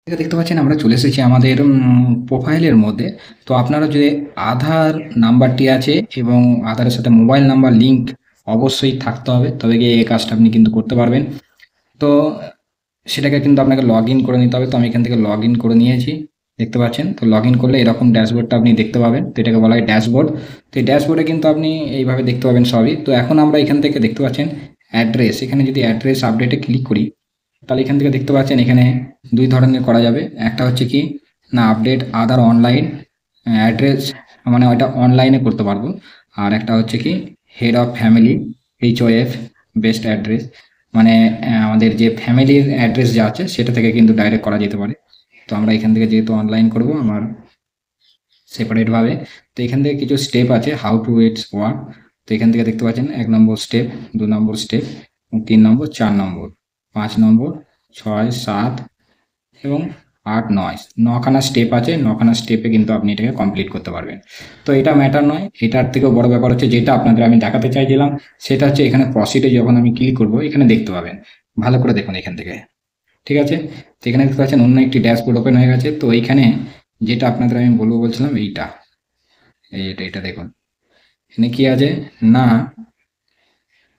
এটা দেখতে পাচ্ছেন আমরা চলে এসেছি আমাদের প্রোফাইলের মধ্যে। তো আপনারা যদি আধার নাম্বারটি আছে এবং আধারের সাথে মোবাইল নাম্বার লিঙ্ক অবশ্যই থাকতে হবে, তবে গিয়ে এই কাজটা আপনি কিন্তু করতে পারবেন। তো সেটাকে কিন্তু আপনাকে লগ ইন করে নিতে হবে। তো আমি এখান থেকে লগ ইন করে নিয়েছি, দেখতে পাচ্ছেন। তো লগ ইন করলে এরকম ড্যাশবোর্ডটা আপনি দেখতে পাবেন। তো এটাকে বলা হয় ড্যাশবোর্ড। তো এই ড্যাশবোর্ডে কিন্তু আপনি এইভাবে দেখতে পাবেন সবই। তো এখন আমরা এখান থেকে দেখতে পাচ্ছেন অ্যাড্রেস, এখানে যদি অ্যাড্রেস আপডেটে ক্লিক করি, তাহলে এখান থেকে দেখতে পাচ্ছেন এখানে দুই ধরনের করা যাবে। একটা হচ্ছে কি না, আপডেট আদার অনলাইন অ্যাড্রেস, মানে ওইটা অনলাইনে করতে পারবো। আর একটা হচ্ছে কি head of family, HOF best address, মানে আমাদের যে ফ্যামিলির অ্যাড্রেস যা আছে সেটা থেকে কিন্তু ডাইরেক্ট করা যেতে পারে। তো আমরা এখান থেকে যেহেতু অনলাইন করব আমার সেপারেটভাবে, তো এখান থেকে কিছু স্টেপ আছে হাউ টু ইটস ওয়ার্ক। তো এখান থেকে দেখতে পাচ্ছেন 1 নম্বর স্টেপ, 2 নম্বর স্টেপ, 3 নম্বর, 4 নম্বর, 5 নম্বর, 6, 7 এবং 8, 9, 9খানা স্টেপ আছে। 9খানা স্টেপে কিন্তু আপনি এটাকে কমপ্লিট করতে পারবেন। তো এটা ম্যাটার নয়, এটার থেকেও বড় ব্যাপার হচ্ছে যেটা আপনাদের আমি দেখাতে চাইছিলাম, সেটা হচ্ছে এখানে প্রসিডে যখন আমি ক্লিক করব এখানে দেখতে পাবেন। ভালো করে দেখুন এখান থেকে, ঠিক আছে। তো এখানে দেখতে পাচ্ছেন অন্য একটি ড্যাশবোর্ড ওপেন হয়ে গেছে। তো এইখানে যেটা আপনাদের আমি বলছিলাম এইটা, এটা এটা দেখুন এখানে কি আছে না,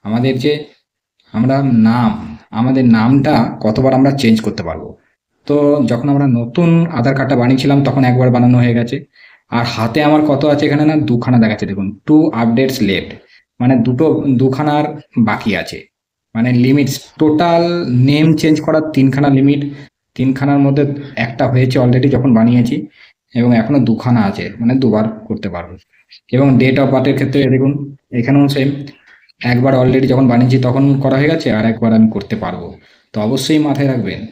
আমাদের যে আমরা নাম, আমাদের নামটা কতবার আমরা চেঞ্জ করতে পারবো। তো যখন আমরা নতুন আধার কার্ডটা বানিয়েছিলাম তখন একবার বানানো হয়ে গেছে। আর হাতে আমার কত আছে এখানে না, 2খানা দেখাচ্ছে দেখুন, 2 আপডেটস লেফট, মানে দুখানার বাকি আছে। মানে লিমিটস টোটাল নেম চেঞ্জ করার 3খানা লিমিট, 3খানার মধ্যে একটা হয়েছে অলরেডি যখন বানিয়েছি, এবং এখনো 2খানা আছে, মানে দুবার করতে পারবো। এবং ডেট অফ বার্থের ক্ষেত্রে দেখুন এখানেও সেম, একবার অলরেডি যখন বানিয়েছি তখন করা হয়ে গেছে, আর একবার আমি করতে পারবো। তো অবশ্যই মাথায় রাখবেন।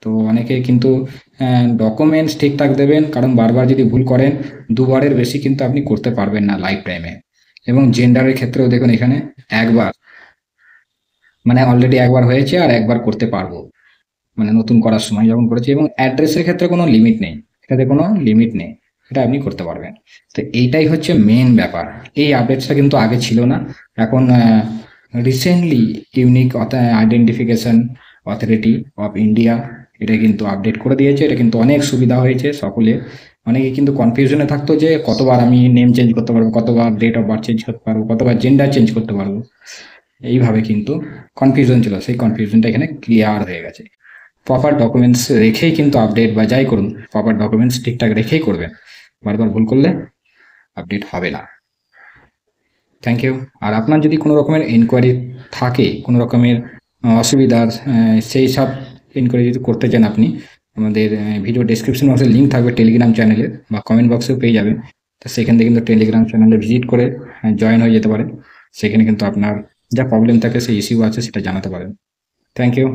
তো অনেকে কিন্তু ডকুমেন্টস ঠিকঠাক দেবেন, কারণ বারবার যদি ভুল করেন দুবারের বেশি কিন্তু আপনি করতে পারবেন না লাইফ টাইমে। এবং জেন্ডারের ক্ষেত্রেও দেখুন এখানে একবার, মানে অলরেডি একবার হয়েছে আর একবার করতে পারবো, মানে নতুন করার সময় যখন করেছি। এবং অ্যাড্রেসের ক্ষেত্রে কোনো লিমিট নেই, এটাতে কোনো লিমিট নেই, এটা আপনি করতে পারবেন। তো এইটাই হচ্ছে মেন ব্যাপার। এই আপডেটসটা কিন্তু আগে ছিল না, এখন recently unique identification authority of India এটা কিন্তু আপডেট করে দিয়েছে। এটা কিন্তু অনেক সুবিধা হয়েছে সকলে। অনেকে কিন্তু কনফিউশনে থাকতো যে কতবার আমি নেম চেঞ্জ করতে পারবো, কতবার ডেট অফ বার্থ চেঞ্জ করতে পারবো, কতবার জেন্ডার চেঞ্জ করতে পারবো, এইভাবে কিন্তু কনফিউশন ছিল। সেই কনফিউশনটা এখানে ক্লিয়ার হয়ে গেছে। প্রপার ডকুমেন্টস রেখেই কিন্তু আপডেট বা যাই করুন, প্রপার ডকুমেন্টস ঠিকঠাক রেখেই করবেন। বারবার ভুল করলে আপডেট হবে না। Thank you. আর আপনার যদি কোনো রকমের এনকোয়ারি থাকে, কোনো রকমের অসুবিধার, সেই সব এনকোয়ারি যদি করতে চান আপনি, আমাদের ভিডিও ডেসক্রিপশন বক্সে লিঙ্ক থাকবে টেলিগ্রাম চ্যানেলের, বা কমেন্ট বক্সেও পেয়ে যাবেন। তো সেখান থেকে কিন্তু টেলিগ্রাম চ্যানেলে ভিজিট করে জয়েন হয়ে যেতে পারেন। সেখানে কিন্তু আপনার যা প্রবলেম থাকে, সেই ইস্যু আছে সেটা জানাতে পারেন। Thank you.